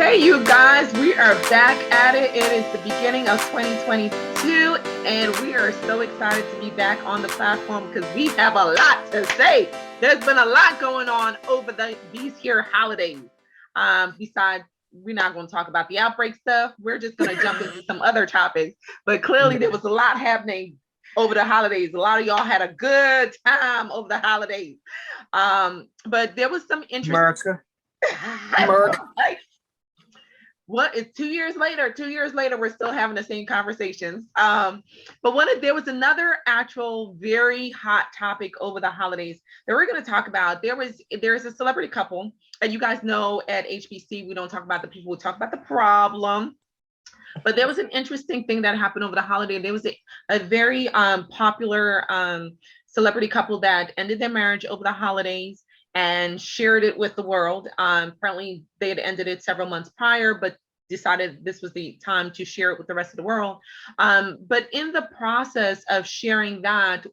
Hey, you guys, we are back at it. It is the beginning of 2022, and we are so excited to be back on the platform because we have a lot to say. There's been a lot going on over these here holidays. Besides, we're not going to talk about the outbreak stuff. We're just going to jump into some other topics. But clearly, there was a lot happening over the holidays. A lot of y'all had a good time over the holidays. But there was some interesting. America. What is 2 years later? 2 years later, we're still having the same conversations. But there was another actual very hot topic over the holidays that we're going to talk about. There's a celebrity couple, and you guys know at HBC we don't talk about the people, we talk about the problem. But there was an interesting thing that happened over the holiday. There was a very popular celebrity couple that ended their marriage over the holidays and shared it with the world. Apparently, they had ended it several months prior, but decided this was the time to share it with the rest of the world. But in the process of sharing that,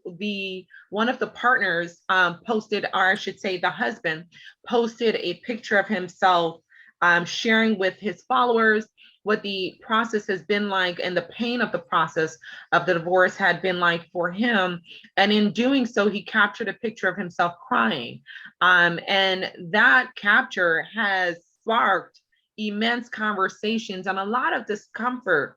one of the partners posted, or I should say the husband, posted a picture of himself sharing with his followers what the process has been like and the pain of the process of the divorce had been like for him. And in doing so, he captured a picture of himself crying. And that capture has sparked immense conversations and a lot of discomfort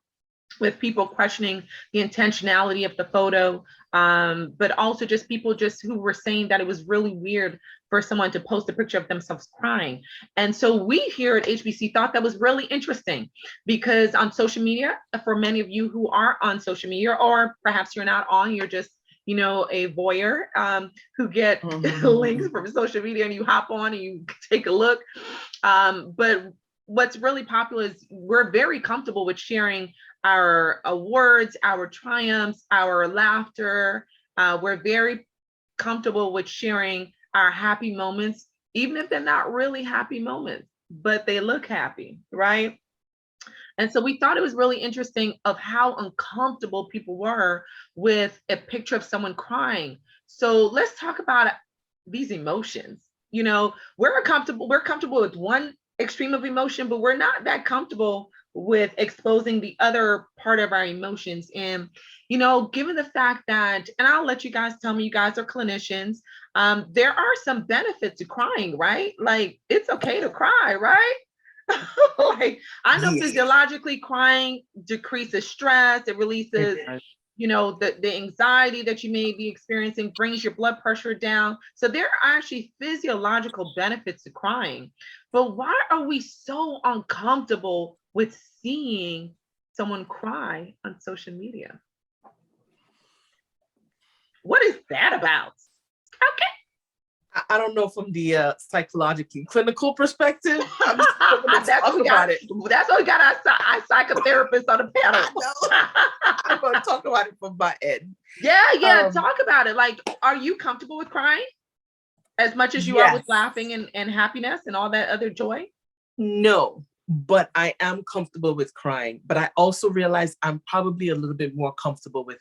with people questioning the intentionality of the photo, but also just people who were saying that it was really weird for someone to post a picture of themselves crying. And so we here at HBC thought that was really interesting because on social media, for many of you who are on social media, or perhaps you're not on, you're just a voyeur who get links from social media and you hop on and you take a look. But what's really popular is we're very comfortable with sharing our awards, our triumphs, our laughter. We're very comfortable with sharing our happy moments, even if they're not really happy moments, but they look happy, right? And so we thought it was really interesting of how uncomfortable people were with a picture of someone crying. So let's talk about these emotions. We're comfortable with one extreme of emotion, but we're not that comfortable with exposing the other part of our emotions. And, given the fact that, and I'll let you guys tell me, you guys are clinicians, there are some benefits to crying, right? Like, it's okay to cry, right? Like, I know physiologically crying decreases stress, it releases the anxiety that you may be experiencing, brings your blood pressure down. So there are actually physiological benefits to crying. But why are we so uncomfortable with seeing someone cry on social media? What is that about? Okay. I don't know from the psychologically clinical perspective. I'm just talking about it. That's why we got our psychotherapist on the panel. I'm going to talk about it from my end. Yeah. Talk about it. Like, are you comfortable with crying as much as you are with laughing and happiness and all that other joy? No, but I am comfortable with crying. But I also realize I'm probably a little bit more comfortable with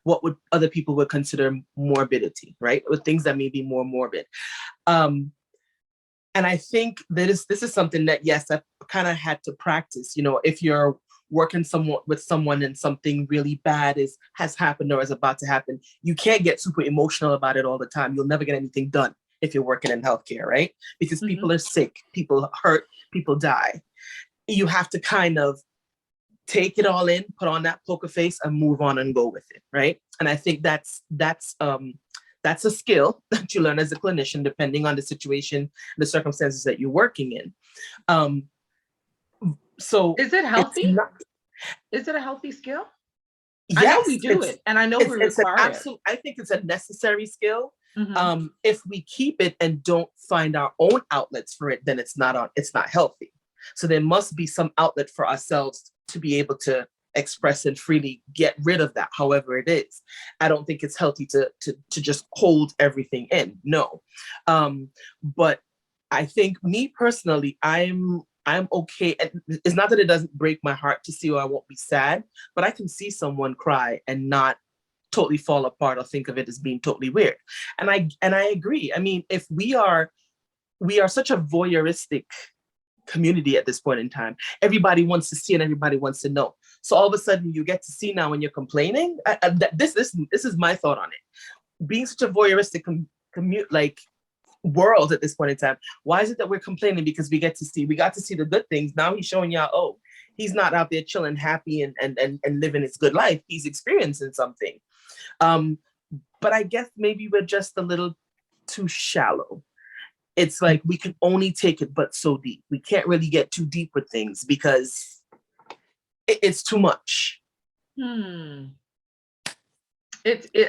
what other people would consider morbidity, right? With things that may be more morbid. And I think that this is something that, yes, I kind of had to practice. If you're working with someone and something really bad has happened or is about to happen, you can't get super emotional about it all the time. You'll never get anything done if you're working in healthcare, right? Because people are sick, people hurt, people die. You have to kind of take it all in, put on that poker face and move on and go with it, right? And I think that's a skill that you learn as a clinician, depending on the situation, the circumstances that you're working in. So is it healthy? Is it a healthy skill? Yes, I know we do it, and I know we require it. I think it's a necessary skill. If we keep it and don't find our own outlets for it, then it's not healthy. So there must be some outlet for ourselves to be able to express and freely get rid of that, however it is. I don't think it's healthy to just hold everything in. No. But I think me personally, I'm okay. And it's not that it doesn't break my heart to see, or I won't be sad, but I can see someone cry and not totally fall apart or think of it as being totally weird. And I agree. I mean, if we are such a voyeuristic community at this point in time. Everybody wants to see and everybody wants to know. So all of a sudden you get to see now when you're complaining. This is my thought on it. Being such a voyeuristic world at this point in time, why is it that we're complaining? Because we got to see the good things. Now he's showing y'all, oh, he's not out there chilling, happy and living his good life. He's experiencing something. But I guess maybe we're just a little too shallow. It's like we can only take it but so deep. We can't really get too deep with things because it's too much.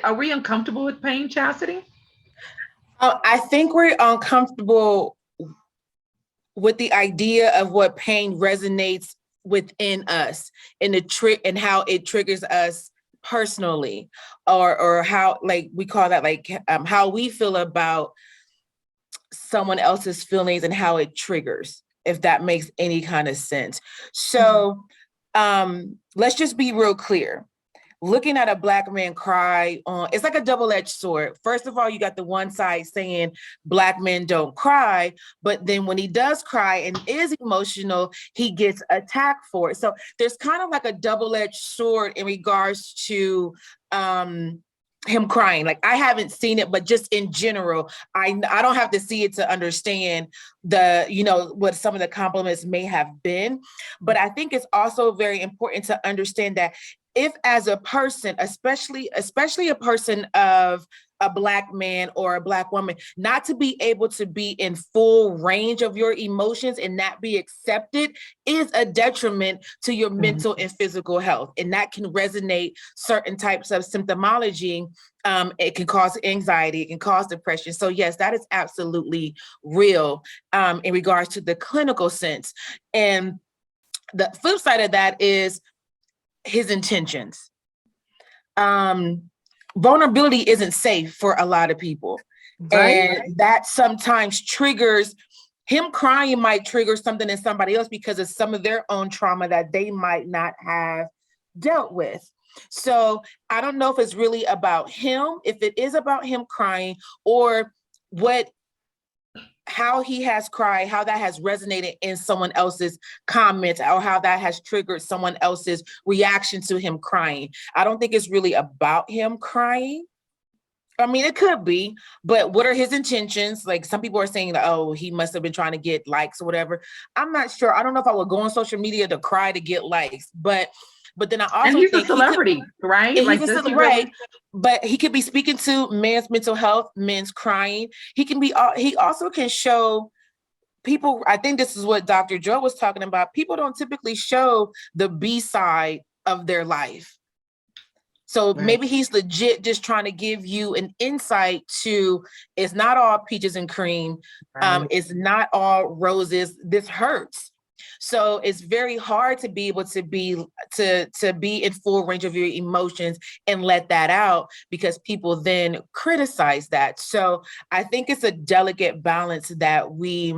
Are we uncomfortable with pain, Chastity? I think we're uncomfortable with the idea of what pain resonates within us and and how it triggers us personally, or how, like, we call that how we feel about someone else's feelings and how it triggers, if that makes any kind of sense. So let's just be real clear. Looking at a Black man cry it's like a double-edged sword. First of all, you got the one side saying Black men don't cry, but then when he does cry and is emotional, he gets attacked for it. So there's kind of like a double-edged sword in regards to him crying. Like, I haven't seen it, but just in general, I don't have to see it to understand what some of the compliments may have been. But I think it's also very important to understand that if, as a person, especially a person of a Black man or a Black woman, not to be able to be in full range of your emotions and not be accepted is a detriment to your mental and physical health. And that can resonate certain types of symptomology. It can cause anxiety, it can cause depression. So yes, that is absolutely real in regards to the clinical sense. And the flip side of that is his intentions. Vulnerability isn't safe for a lot of people. Right. And that sometimes triggers, him crying might trigger something in somebody else because of some of their own trauma that they might not have dealt with. So I don't know if it's really about him, if it is about him crying, or how he has cried, how that has resonated in someone else's comments, or how that has triggered someone else's reaction to him crying. I don't think it's really about him crying. I mean, it could be, but what are his intentions? Like, some people are saying that, oh, he must have been trying to get likes or whatever. I'm not sure. I don't know if I would go on social media to cry to get likes, but then I also think he's a celebrity, right? Like, he's a celebrity, right? But he could be speaking to men's mental health, men's crying. He also can show people. I think this is what Dr. Joe was talking about. People don't typically show the B side of their life. So maybe he's legit just trying to give you an insight to, it's not all peaches and cream. It's not all roses. This hurts. So it's very hard to be able to be in full range of your emotions and let that out, because people then criticize that. So I think it's a delicate balance that we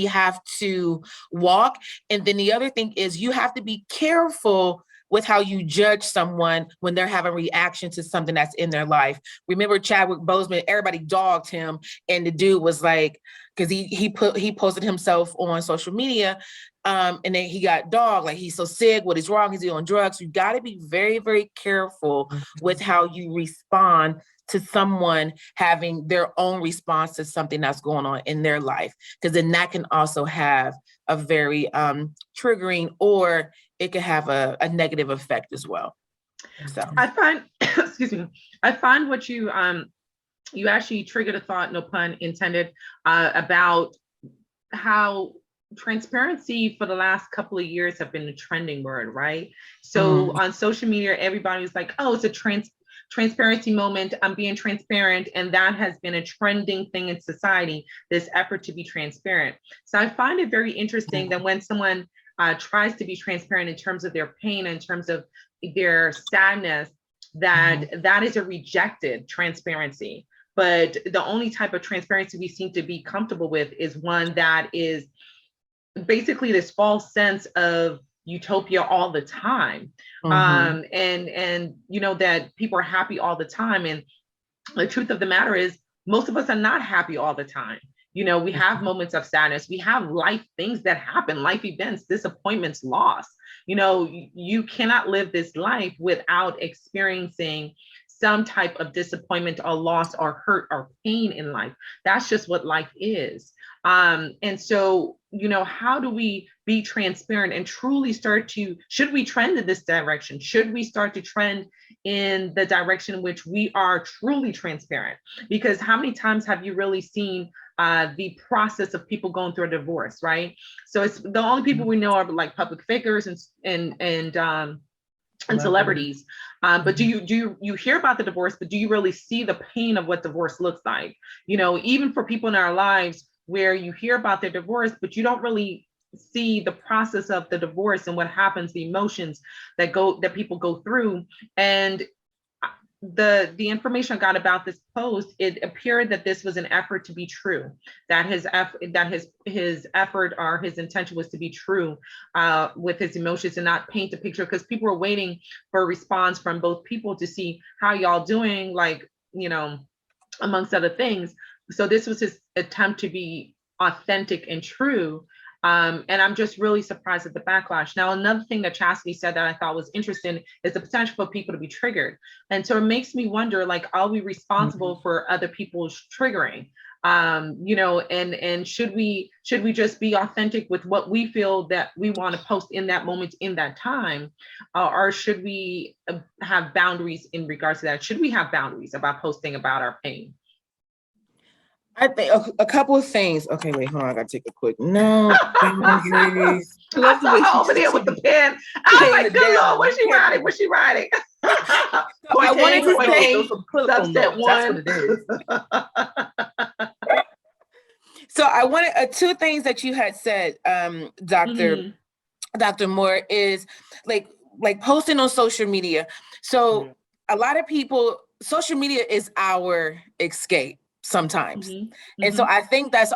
have to walk. And then the other thing is, you have to be careful with how you judge someone when they're having a reaction to something that's in their life. Remember Chadwick Boseman, everybody dogged him, and the dude was like, because he posted himself on social media, and then he got dogged, like, he's so sick, what is wrong, is he on drugs? You got to be very, very careful with how you respond to someone having their own response to something that's going on in their life, because then that can also have a very triggering, or it could have a negative effect as well. So I find, excuse me, I find what you actually triggered a thought, no pun intended, about how transparency for the last couple of years have been a trending word, right? So on social media, everybody's like, oh, it's a transparency moment, I'm being transparent, and that has been a trending thing in society, this effort to be transparent. So I find it very interesting that when someone tries to be transparent in terms of their pain, in terms of their sadness, that is a rejected transparency. But the only type of transparency we seem to be comfortable with is one that is basically this false sense of utopia all the time. And you know, that people are happy all the time. And the truth of the matter is, most of us are not happy all the time. You know, we have moments of sadness. We have life things that happen, life events, disappointments, loss. You know, you cannot live this life without experiencing some type of disappointment or loss or hurt or pain in life. That's just what life is. And so, you know, how do we be transparent and truly start to, should we trend in this direction? Should we start to trend in the direction in which we are truly transparent? Because how many times have you really seen the process of people going through a divorce, right? So it's the only people we know are like public figures and celebrities. But do you hear about the divorce, but do you really see the pain of what divorce looks like? You know, even for people in our lives where you hear about their divorce, but you don't really see the process of the divorce and what happens, the emotions that people go through. And the information I got about this post, it appeared that this was an effort to be true, that his effort or his intention was to be true with his emotions and not paint a picture, because people were waiting for a response from both people to see how y'all doing, like, you know, amongst other things. So this was his attempt to be authentic and true. And I'm just really surprised at the backlash. Now, another thing that Chastity said that I thought was interesting is the potential for people to be triggered. And so it makes me wonder, like, are we responsible for other people's triggering? You know, and should we just be authentic with what we feel that we want to post in that moment, in that time? Or should we have boundaries in regards to that? Should we have boundaries about posting about our pain? I think a couple of things. Okay, wait, hold on. I gotta take a quick note. Boundaries. I saw her over there with the pen. I was like, good Lord, what's she writing? What's she writing? I wanted to say, subset one. So I wanted two things that you had said, Dr. Moore, is like posting on social media. So a lot of people, social media is our escape sometimes. And so I think that's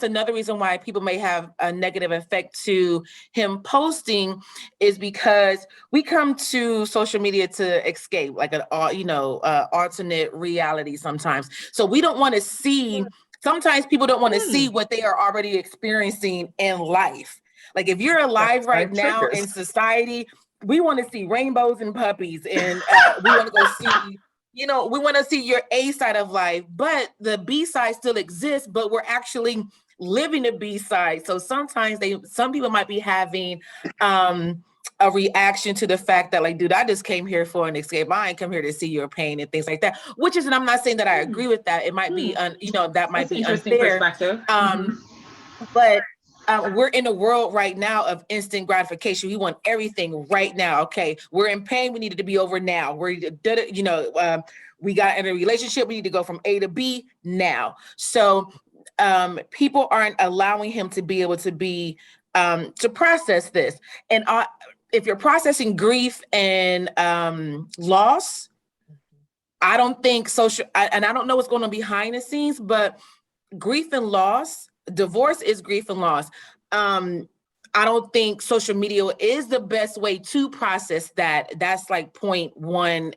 another reason why people may have a negative effect to him posting, is because we come to social media to escape, like an alternate reality sometimes. So we don't want to see, sometimes people don't want to see what they are already experiencing in life. Like if you're alive right now in society, we want to see rainbows and puppies, and we want to go see, you know, we want to see your A side of life, but the B side still exists, but we're actually living the B side. So sometimes some people might be having a reaction to the fact that, like, dude, I just came here for an escape. I ain't come here to see your pain and things like that, which is, and I'm not saying that I agree with that. It might be, that might be interesting unfair. Perspective. But we're in a world right now of instant gratification. We want everything right now. Okay, we're in pain. We need it to be over now. We got in a relationship. We need to go from A to B now. So people aren't allowing him to be able to be to process this. And if you're processing grief and loss, I don't think and I don't know what's going on behind the scenes, but grief and loss, divorce is grief and loss. I don't think social media is the best way to process that. That's like point one,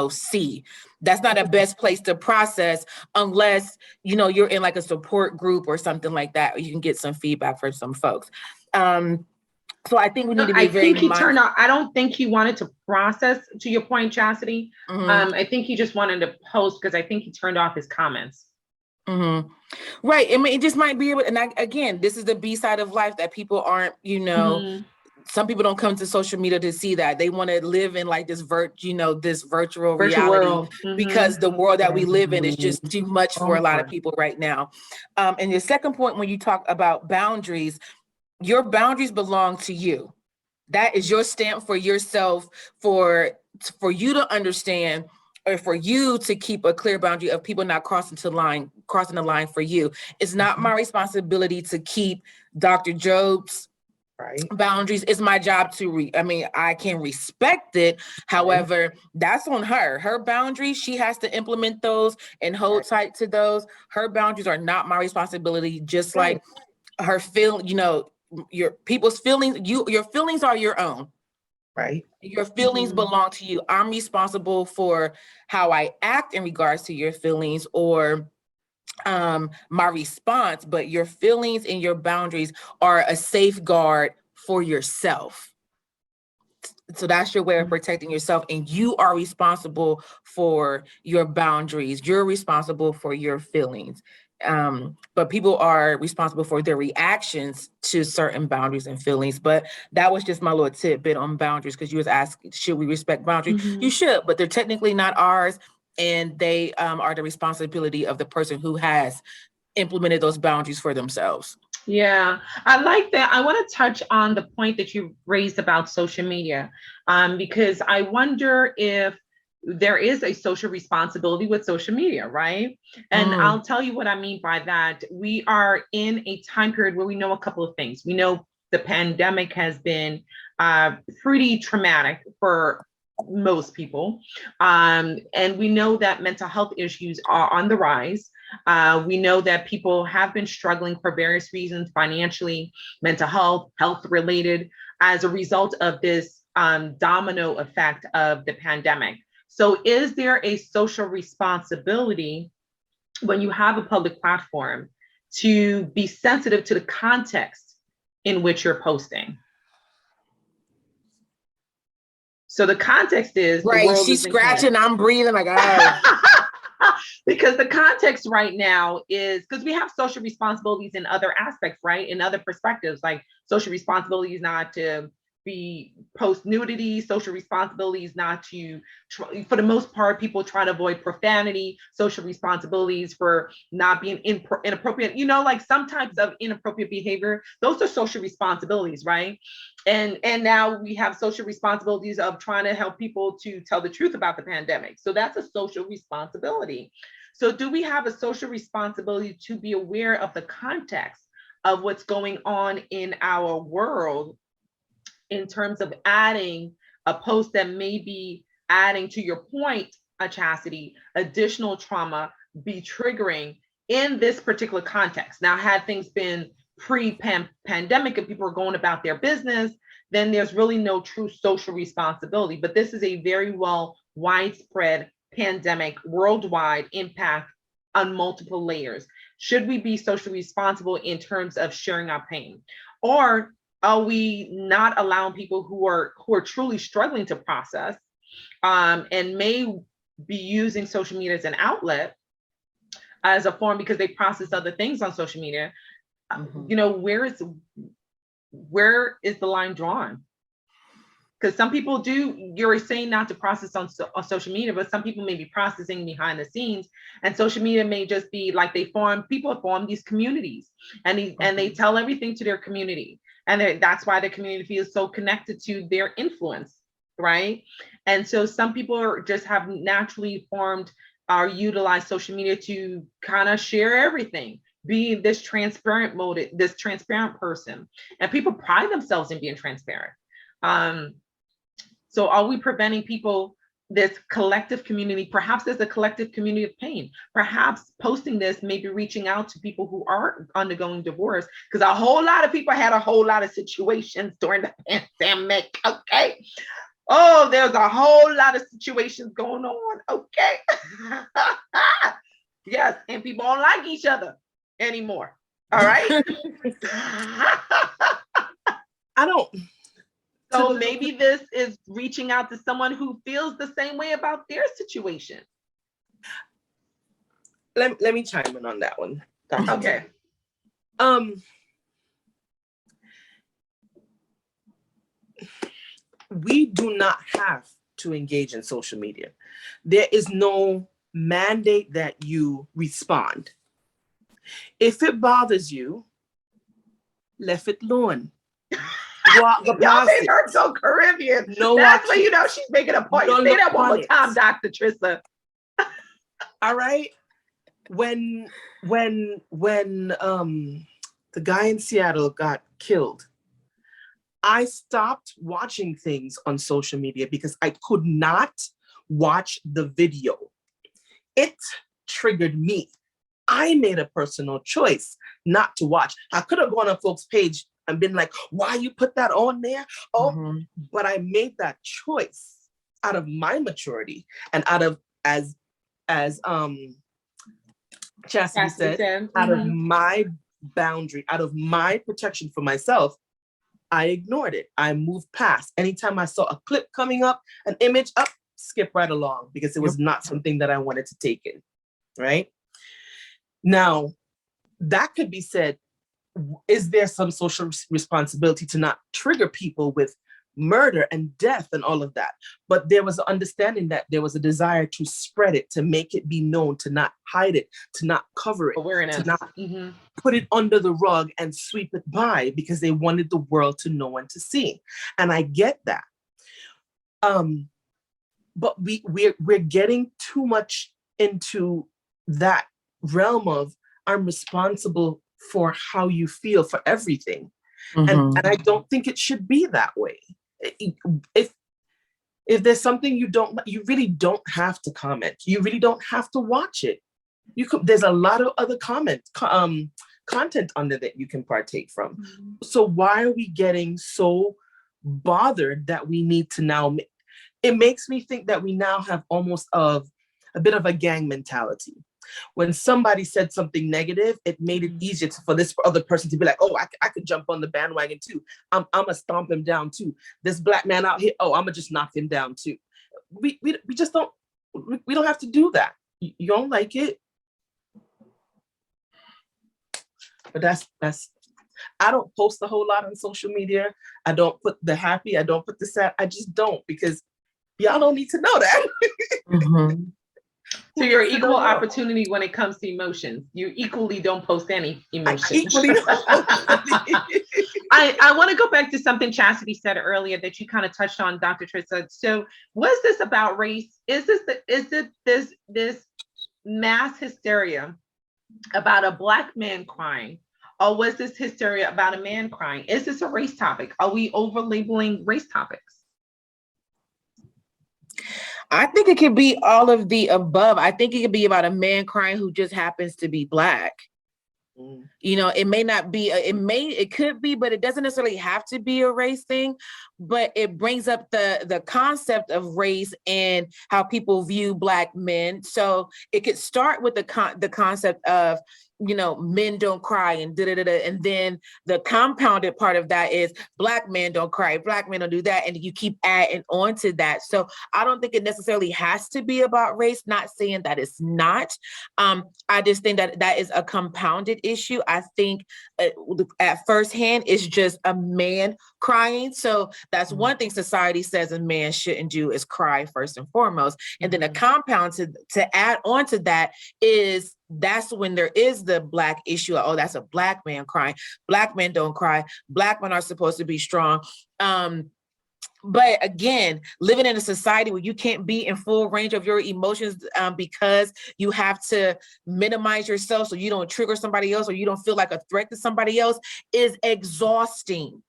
C. That's not a best place to process unless, you're in like a support group or something like that, or you can get some feedback from some folks. So I think we need to be very mindful. Turned out, I don't think he wanted to process, to your point, Chastity. I think he just wanted to post because I think he turned off his comments. Right. I mean, it just might be able, and again, this is the B side of life that people aren't, some people don't come to social media to see that. They want to live in like this virtual reality, because the world that we live in is just too much for a lot of people right now. And your second point, when you talk about boundaries, your boundaries belong to you. That is your stamp for yourself, for you to understand, or for you to keep a clear boundary of people not crossing the line for you. It's not my responsibility to keep Dr. Job's boundaries. It's my job to I can respect it. However, that's on her. Her boundaries, she has to implement those and hold tight to those. Her boundaries are not my responsibility, just like her your people's feelings, your feelings are your own. Right. Your feelings belong to you. I'm responsible for how I act in regards to your feelings, or my response, but your feelings and your boundaries are a safeguard for yourself. So that's your way of protecting yourself, and you are responsible for your boundaries. You're responsible for your feelings. But people are responsible for their reactions to certain boundaries and feelings. But that was just my little tidbit on boundaries, because you was asking, should we respect boundaries? You should, but they're technically not ours, and they are the responsibility of the person who has implemented those boundaries for themselves. Yeah, I like that. I want to touch on the point that you raised about social media, because I wonder if there is a social responsibility with social media, right? And I'll tell you what I mean by that. We are in a time period where we know a couple of things. We know the pandemic has been pretty traumatic for most people. And we know that mental health issues are on the rise. We know that people have been struggling for various reasons, financially, mental health, health related, as a result of this domino effect of the pandemic. So is there a social responsibility when you have a public platform to be sensitive to the context in which you're posting? So the context is the Right, world she's is in scratching, chaos. I'm breathing like, oh. Because the context right now is because we have social responsibilities in other aspects, right? In other perspectives, like social responsibilities not to be post nudity, social responsibilities not to, for the most part, people try to avoid profanity, social responsibilities for not being inappropriate, like some types of inappropriate behavior. Those are social responsibilities, right? And now we have social responsibilities of trying to help people to tell the truth about the pandemic. So that's a social responsibility. So do we have a social responsibility to be aware of the context of what's going on in our world in terms of adding a post that may be adding, to your point, Chastity, additional trauma, be triggering in this particular context? Now, had things been pre-pandemic and people were going about their business, then there's really no true social responsibility. But this is a very well widespread pandemic, worldwide impact on multiple layers. Should we be socially responsible in terms of sharing our pain? Or are we not allowing people who are truly struggling to process and may be using social media as an outlet, as a form, because they process other things on social media? Where is the line drawn? Because some people do, you're saying not to process on social media, but some people may be processing behind the scenes, and social media may just be like people form these communities, and they tell everything to their community, and that's why the community feels so connected to their influence, right? And so some people just have naturally formed or utilized social media to kind of share everything, be this transparent mode, this transparent person, and people pride themselves in being transparent. So are we preventing people, this collective community? Perhaps there's a collective community of pain. Perhaps posting this, maybe reaching out to people who are undergoing divorce, because a whole lot of people had a whole lot of situations during the pandemic, okay? Oh, there's a whole lot of situations going on, okay? Yes, and people don't like each other anymore, all right? I don't. So maybe this is reaching out to someone who feels the same way about their situation. Let me chime in on that one. Okay. We do not have to engage in social media. There is no mandate that you respond. If it bothers you, left it alone. Y'all made her so Caribbean. No, that's when you know she's making a point. No, say that one more time, Dr. Trissa. All right. When the guy in Seattle got killed, I stopped watching things on social media because I could not watch the video. It triggered me. I made a personal choice not to watch. I could have gone on folks' page and been like, why you put that on there? Oh, but I made that choice out of my maturity and out of as Chastity said, out of my boundary, out of my protection for myself, I ignored it. I moved past. Anytime I saw a clip coming up, an image up, skip right along, because it was not something that I wanted to take in, right? Now, that could be said, is there some social responsibility to not trigger people with murder and death and all of that? But there was an understanding that there was a desire to spread it, to make it be known, to not hide it, to not cover it, awareness, to not put it under the rug and sweep it by, because they wanted the world to know and to see. And I get that. But we're getting too much into that realm of, I'm responsible for how you feel, for everything. And I don't think it should be that way. If there's something you really don't have to comment. You really don't have to watch it. There's a lot of other content under that you can partake from. So why are we getting so bothered that we need to now? It makes me think that we now have almost a bit of a gang mentality. When somebody said something negative, it made it easier for this other person to be like, oh, I could jump on the bandwagon too. I'm gonna stomp him down too. This black man out here, oh, I'm gonna just knock him down too. We just don't, we don't have to do that. You don't like it? But that's, I don't post a whole lot on social media. I don't put the happy, I don't put the sad, I just don't, because y'all don't need to know that. So you're equal opportunity when it comes to emotions. You equally don't post any emotions. I want to go back to something Chastity said earlier that you kind of touched on, Dr. Trissa. So was this about race? Is this mass hysteria about a black man crying? Or was this hysteria about a man crying? Is this a race topic? Are we over labeling race topics? I think it could be all of the above. I think it could be about a man crying who just happens to be black. You know, it may not be, it could be, but it doesn't necessarily have to be a race thing, but it brings up the concept of race and how people view black men. So it could start with the concept of, you know, men don't cry and and then the compounded part of that is black men don't cry, black men don't do that, and you keep adding on to that. So I don't think it necessarily has to be about race, not saying that it's not. I just think that is a compounded issue. I think at first hand it's just a man crying. So that's one thing society says a man shouldn't do, is cry first and foremost. And then a compound to add on to that is, that's when there is the black issue. Oh, that's a black man crying. Black men don't cry. Black men are supposed to be strong. But again, living in a society where you can't be in full range of your emotions because you have to minimize yourself so you don't trigger somebody else or you don't feel like a threat to somebody else is exhausting.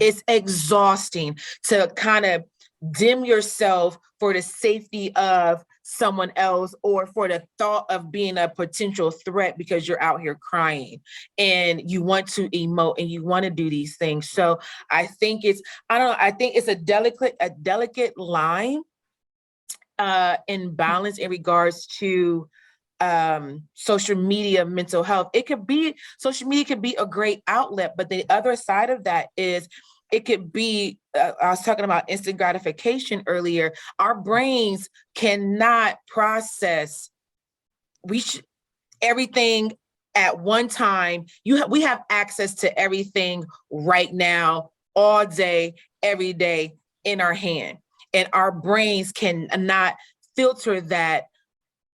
It's exhausting to kind of dim yourself for the safety of someone else or for the thought of being a potential threat because you're out here crying and you want to emote and you want to do these things. So I think it's a delicate line in balance in regards to social media mental health. Social media could be a great outlet, but the other side of that is it could be, I was talking about instant gratification earlier. Our brains cannot process everything at one time. We have access to everything right now, all day, every day in our hand. And our brains cannot filter that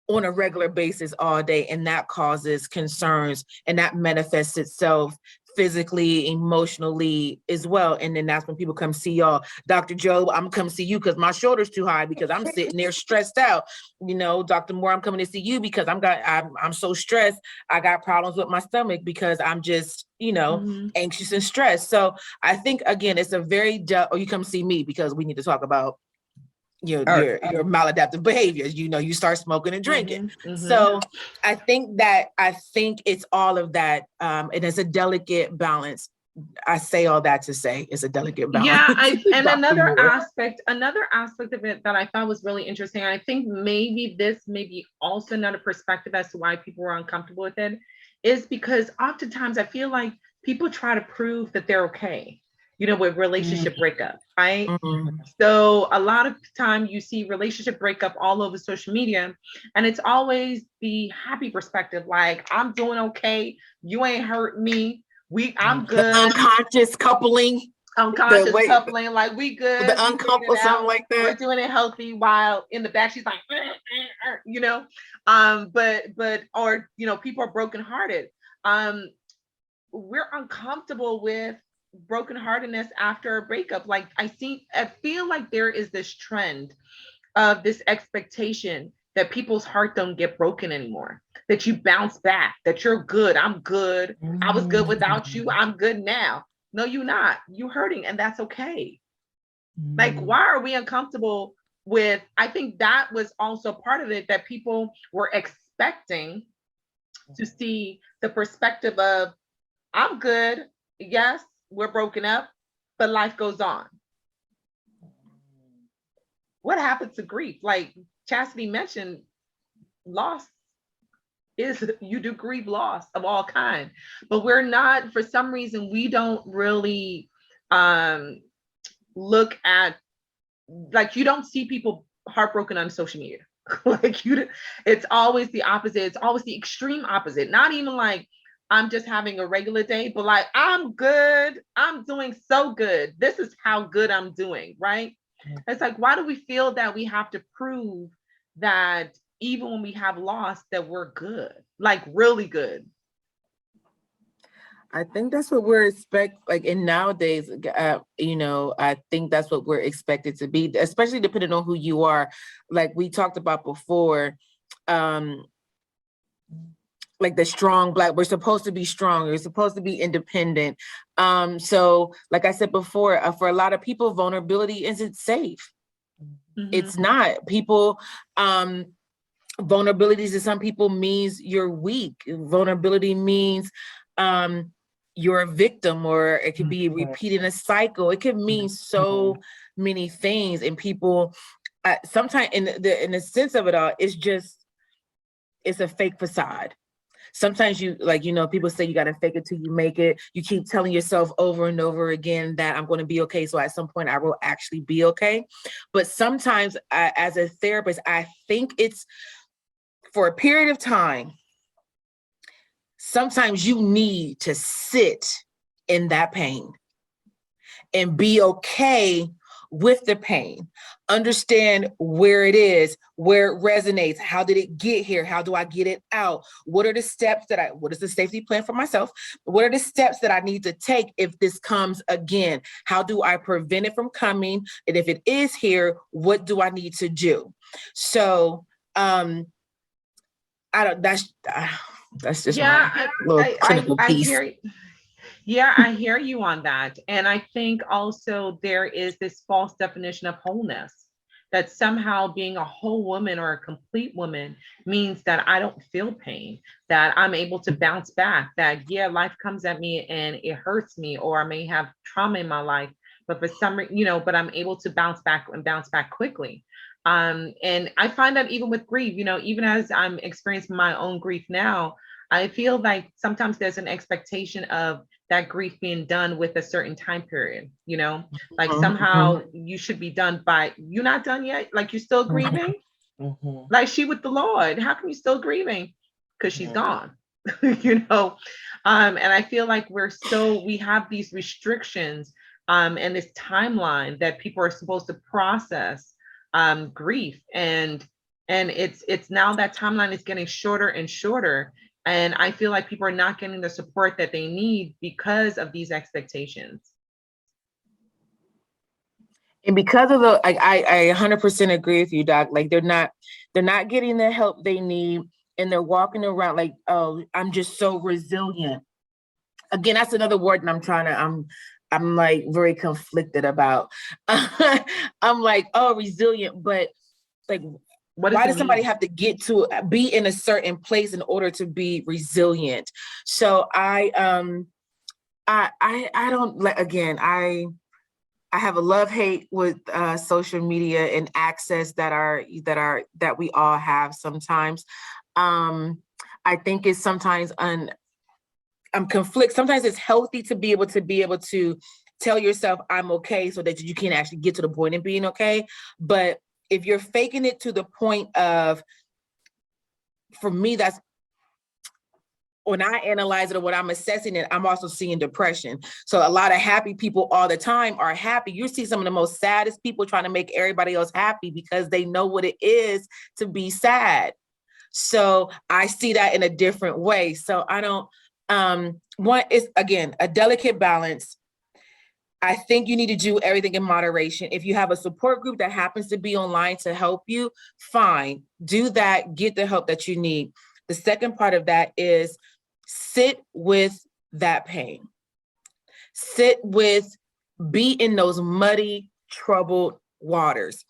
on a regular basis all day. And that causes concerns and that manifests itself physically, emotionally as well. And then that's when people come see y'all. Dr. Job, I'm coming to see you because my shoulder's too high because I'm sitting there stressed out. You know, Dr. Moore, I'm coming to see you because I'm so stressed. I got problems with my stomach because I'm just, you know, anxious and stressed. So I think, again, it's a very, or you come see me because we need to talk about your maladaptive behaviors. You know, you start smoking and drinking. So I think it's all of that. And it's a delicate balance I say all that to say it's a delicate balance. Yeah, and Dr. another aspect of it that I thought was really interesting, I think maybe this may be also another perspective as to why people were uncomfortable with it, is because oftentimes I feel like people try to prove that they're okay, with relationship breakup, right? Mhm. So a lot of time you see relationship breakup all over social media, and it's always the happy perspective, like I'm doing okay, you ain't hurt me, I'm The good. unconscious coupling. Unconscious coupling, like we good, The uncouple, something like that. we're doing it healthy, while in the back she's like, but or people are brokenhearted. We're uncomfortable with brokenheartedness after a breakup. Like I feel like there is this trend of this expectation that people's heart don't get broken anymore, that you bounce back, that you're good, I'm good, I was good without you, I'm good now. No, you're not. You're hurting, and that's okay. Like, why are we uncomfortable with? I think that was also part of it, that people were expecting to see the perspective of, I'm good. Yes, we're broken up, but life goes on. What happens to grief? Like Chastity mentioned, loss is, you do grieve loss of all kind, but we're not, for some reason, we don't really look at, like, you don't see people heartbroken on social media. Like it's always the opposite. It's always the extreme opposite. Not even like I'm just having a regular day, but like I'm good. I'm doing so good. This is how good I'm doing, right? It's like, why do we feel that we have to prove that even when we have lost that we're good, like really good? I think that's what we're like in nowadays, I think that's what we're expected to be, especially depending on who you are. Like we talked about before, like the strong Black, we're supposed to be strong, we're supposed to be independent. So like I said before, for a lot of people, vulnerability isn't safe. It's not. People, vulnerabilities to some people means you're weak. Vulnerability means you're a victim, or it could be repeating a cycle. It could mean so many things. And people, sometimes in the sense of it all, it's a fake facade. Sometimes you, like, people say you got to fake it till you make it. You keep telling yourself over and over again that I'm going to be okay, so at some point I will actually be okay. But sometimes as a therapist, I think it's for a period of time. Sometimes you need to sit in that pain and be okay with the pain. Understand where it is, where it resonates. How did it get here? How do I get it out? What are the steps what is the safety plan for myself? What are the steps that I need to take if this comes again? How do I prevent it from coming? And if it is here, what do I need to do? So, that's just my little clinical piece. I hear you on that. And I think also there is this false definition of wholeness, that somehow being a whole woman or a complete woman means that I don't feel pain, that I'm able to bounce back, that life comes at me and it hurts me, or I may have trauma in my life, but for some reason, but I'm able to bounce back quickly. And I find that even with grief, even as I'm experiencing my own grief now, I feel like sometimes there's an expectation of that grief being done with a certain time period, like somehow you should be done by, you're not done yet, like you're still grieving, like she with the Lord, how come you still grieving? Because she's gone. And I feel like we have these restrictions and this timeline that people are supposed to process grief, and it's now that timeline is getting shorter and shorter, and I feel like people are not getting the support that they need because of these expectations. And because of I 100% agree with you, Doc. Like they're not getting the help they need, and they're walking around like, oh, I'm just so resilient. Again, that's another word, and I'm like very conflicted about. I'm like, oh, resilient, but like, why does somebody have to get to be in a certain place in order to be resilient? So I I don't like, again, I have a love-hate with social media and access that we all have sometimes. I think it's sometimes conflict. Sometimes it's healthy to be able to tell yourself I'm okay so that you can actually get to the point of being okay. But if you're faking it to the point of, for me, that's when I analyze it or when I'm assessing it, I'm also seeing depression. So a lot of happy people all the time are happy. You see some of the most saddest people trying to make everybody else happy because they know what it is to be sad. So I see that in a different way. So I don't, one is, again, a delicate balance. I think you need to do everything in moderation. If you have a support group that happens to be online to help you, fine, do that, get the help that you need. The second part of that is sit with that pain. Be in those muddy, troubled waters.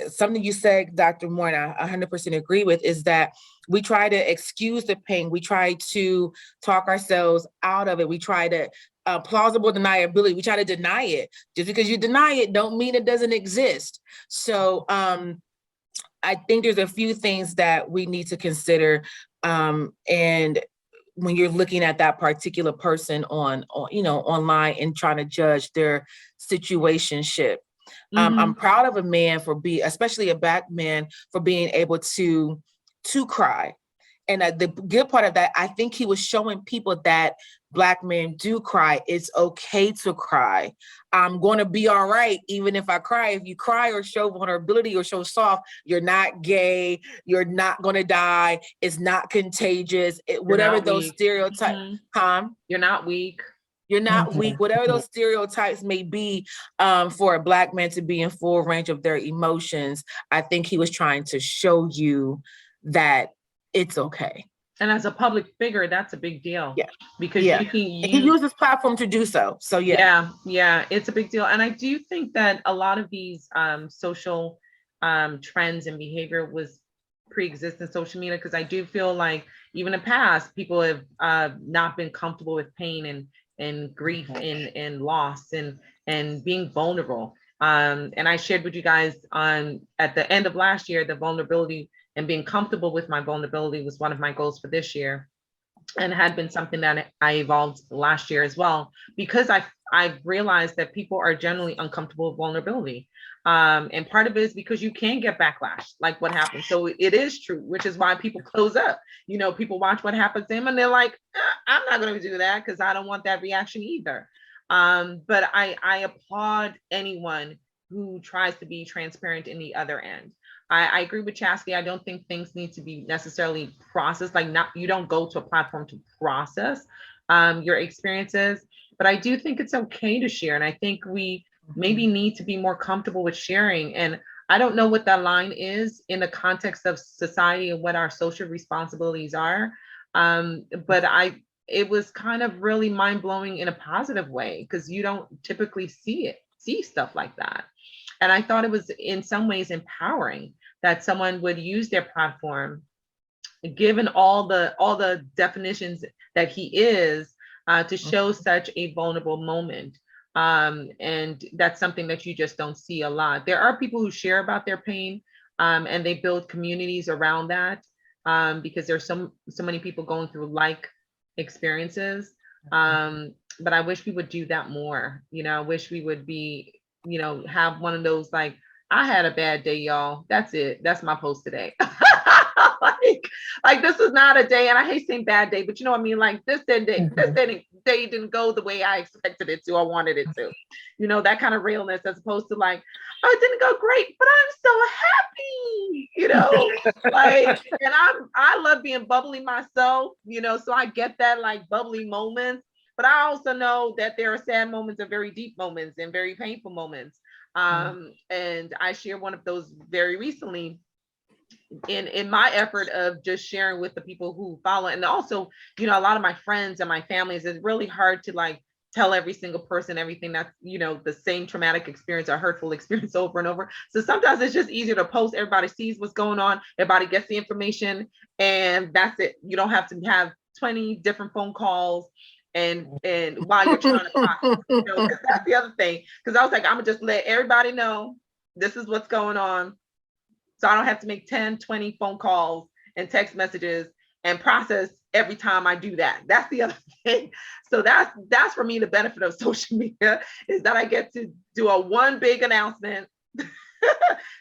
Something you said, Dr. Moore, and I 100% agree with, is that we try to excuse the pain. We try to talk ourselves out of it. We try to plausible deniability. We try to deny it. Just because you deny it don't mean it doesn't exist. So I think there's a few things that we need to consider. And when you're looking at that particular person on online and trying to judge their situationship. I'm proud of a man especially a Black man, for being able to cry. And the good part of that, I think he was showing people that Black men do cry. It's okay to cry. I'm going to be all right, even if I cry. If you cry or show vulnerability or show soft, you're not gay. You're not going to die. It's not contagious. Whatever those stereotypes. You're not weak. You're not weak, whatever those stereotypes may be, for a Black man to be in full range of their emotions. I think he was trying to show you that it's okay. And as a public figure, that's a big deal. Yeah. Because he used his platform to do so. So yeah, it's a big deal. And I do think that a lot of these social trends and behavior was pre-existing social media, because I do feel like even in the past, people have not been comfortable with pain and grief and loss and being vulnerable. And I shared with you guys at the end of last year, the vulnerability and being comfortable with my vulnerability was one of my goals for this year, and had been something that I evolved last year as well, because I've realized that people are generally uncomfortable with vulnerability. And part of it is because you can get backlash, like what happened. So it is true, which is why people close up. People watch what happens to them and they're like, I'm not going to do that because I don't want that reaction either. But I applaud anyone who tries to be transparent in the other end. I agree with Chastity. I don't think things need to be necessarily processed. You don't go to a platform to process your experiences, but I do think it's okay to share. And I think we maybe need to be more comfortable with sharing. And I don't know what that line is in the context of society and what our social responsibilities are. But it was kind of really mind-blowing in a positive way, because you don't typically see stuff like that. And I thought it was in some ways empowering that someone would use their platform, given all the definitions that he is, to show such a vulnerable moment. And that's something that you just don't see a lot. There are people who share about their pain, and they build communities around that, because there's so many people going through like experiences. But I wish we would do that more. I wish we would be, have one of those, like, I had a bad day, y'all. That's it. That's my post today. like this is not a day, and I hate saying bad day, but you know what I mean? Like this day didn't go the way I expected it to or wanted it to. That kind of realness, as opposed to like, oh, it didn't go great, but I'm so happy, like, and I love being bubbly myself, so I get that, like, bubbly moments. But I also know that there are sad moments and very deep moments and very painful moments. And I shared one of those very recently in my effort of just sharing with the people who follow. And also, a lot of my friends and my families, it's really hard to like tell every single person everything that's, the same traumatic experience or hurtful experience over and over. So sometimes it's just easier to post. Everybody sees what's going on. Everybody gets the information, and that's it. You don't have to have 20 different phone calls and while you're trying to process, you know, because that's the other thing. Because I was like, I'm gonna just let everybody know this is what's going on, so I don't have to make 10, 20 phone calls and text messages and process every time I do that. That's the other thing. So that's for me the benefit of social media, is that I get to do a one big announcement.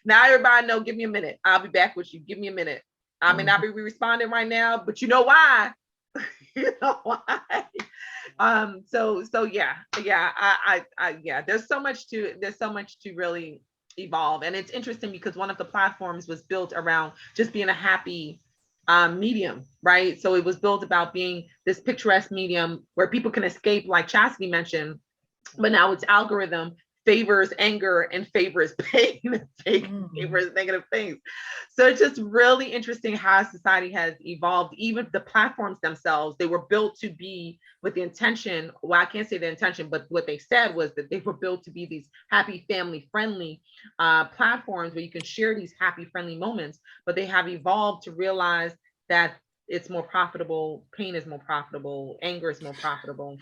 Now everybody know, give me a minute. I'll be back with you. Give me a minute. I may not be responding right now, but you know why? You know why? So yeah, yeah. There's so much to really evolve, and it's interesting because one of the platforms was built around just being a happy medium, right? So it was built about being this picturesque medium where people can escape, like Chastity mentioned, but now its algorithm favors anger and favors pain and favors negative things. So it's just really interesting how society has evolved. Even the platforms themselves, they were built to be with the intention, well, I can't say the intention, but what they said was that they were built to be these happy, family friendly platforms where you can share these happy, friendly moments, but they have evolved to realize that it's more profitable, pain is more profitable, anger is more profitable.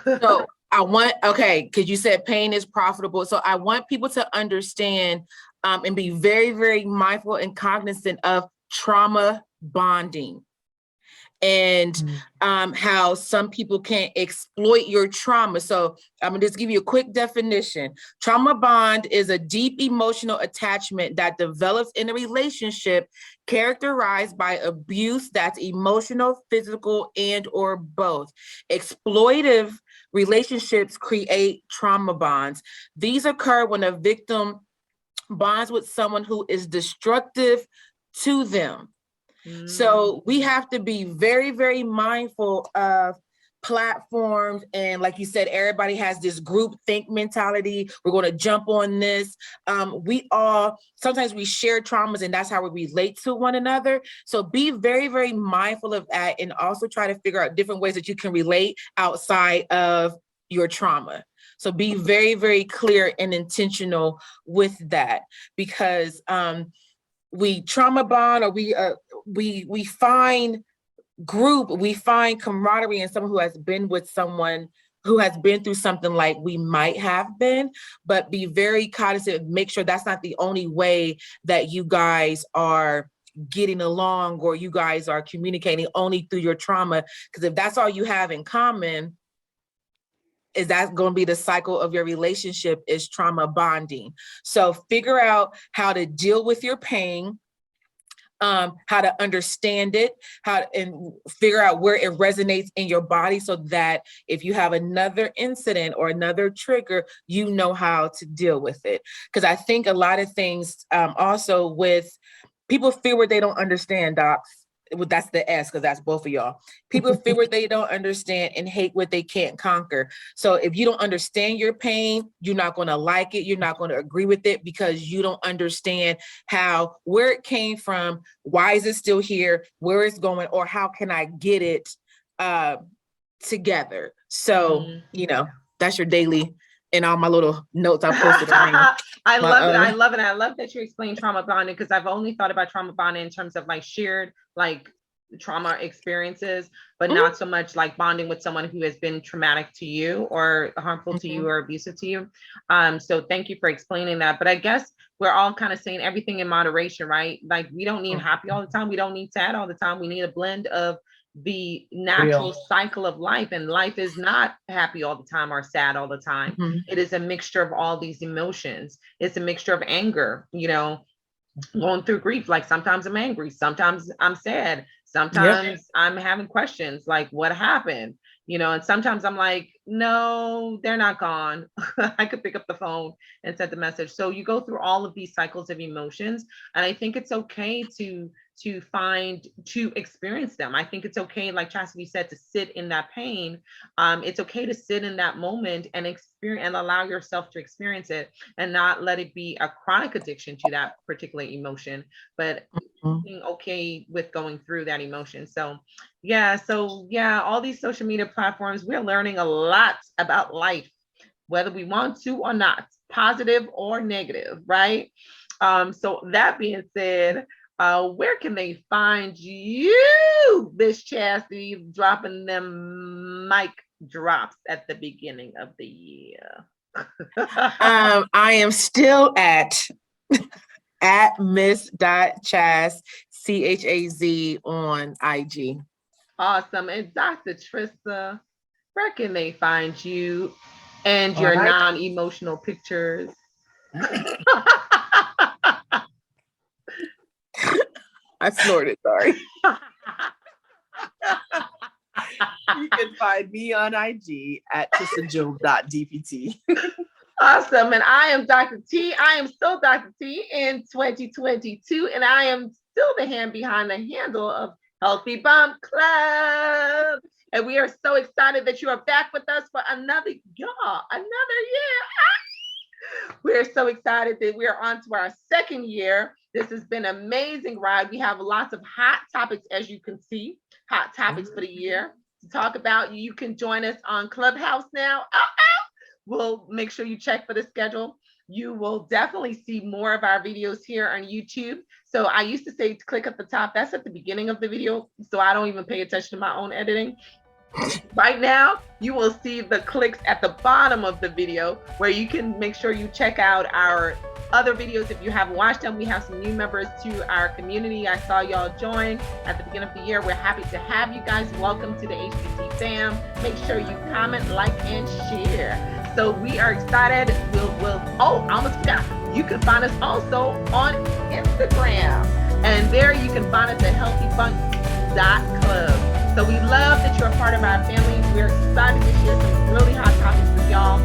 So because you said pain is profitable. So I want people to understand and be very, very mindful and cognizant of trauma bonding, and how some people can exploit your trauma. So I'm gonna just give you a quick definition. Trauma bond is a deep emotional attachment that develops in a relationship characterized by abuse that's emotional, physical, and or both. Exploitive relationships create trauma bonds. These occur when a victim bonds with someone who is destructive to them. So we have to be very, very mindful of platforms. And like you said, everybody has this group think mentality. We're going to jump on this. Sometimes we share traumas, and that's how we relate to one another. So be very, very mindful of that, and also try to figure out different ways that you can relate outside of your trauma. So be very, very clear and intentional with that, because we trauma bond, or we find camaraderie in someone who has been with someone who has been through something like we might have been. But be very cognizant, make sure that's not the only way that you guys are getting along, or you guys are communicating only through your trauma. Because if that's all you have in common, is that going to be the cycle of your relationship, is trauma bonding. So figure out how to deal with your pain, how to understand it, and figure out where it resonates in your body, so that if you have another incident or another trigger, you know how to deal with it. Because I think a lot of things also with people fear what they don't understand, docs. Well, that's the S, because that's both of y'all. People fear what they don't understand and hate what they can't conquer. So if you don't understand your pain, you're not going to like it. You're not going to agree with it, because you don't understand where it came from, why is it still here, where it's going, or how can I get it together. So, that's your daily, and all my little notes I posted around. I love it. I love it. I love that you explain trauma bonding, because I've only thought about trauma bonding in terms of like shared, like trauma experiences, but not so much like bonding with someone who has been traumatic to you or harmful to you or abusive to you. So thank you for explaining that. But I guess we're all kind of saying everything in moderation, right? Like we don't need happy all the time. We don't need sad all the time. We need a blend of the natural cycle of life, and life is not happy all the time or sad all the time. It is a mixture of all these emotions. It's a mixture of anger, going through grief. Like sometimes I'm angry, sometimes I'm sad, sometimes I'm having questions like what happened, and sometimes I'm like, no, they're not gone. I could pick up the phone and send the message. So you go through all of these cycles of emotions, and I think it's okay to experience them. I think it's okay, like Chastity said, to sit in that pain. It's okay to sit in that moment and experience and allow yourself to experience it, and not let it be a chronic addiction to that particular emotion, but being okay with going through that emotion. So all these social media platforms, we're learning a lot about life, whether we want to or not, positive or negative, right? So that being said, Where can they find you, Miss Chastity, dropping them mic drops at the beginning of the year? I am still at miss.chaz, CHAZ on IG. Awesome. And Dr. Trista, where can they find you and All your right. non-emotional pictures? I snorted, sorry. You can find me on IG at tristajob.dpt. Awesome. And I am Dr. T. I am still Dr. T in 2022, and I am still the hand behind the handle of Healthy Bump Club. And we are so excited that you are back with us for another year. We're so excited that we are on to our second year. This has been an amazing ride. We have lots of hot topics, as you can see, hot topics for the year to talk about. You can join us on Clubhouse now. We'll make sure you check for the schedule. You will definitely see more of our videos here on YouTube. So I used to say to click at the top. That's at the beginning of the video. So I don't even pay attention to my own editing. Right now, you will see the clicks at the bottom of the video where you can make sure you check out our other videos. If you haven't watched them, we have some new members to our community. I saw y'all join at the beginning of the year. We're happy to have you guys. Welcome to the HBC fam. Make sure you comment, like, and share. So we are excited. I almost forgot. You can find us also on Instagram. And there you can find us at healthybunk.club. So we love that you're a part of our family. We're excited to share some really hot topics with y'all.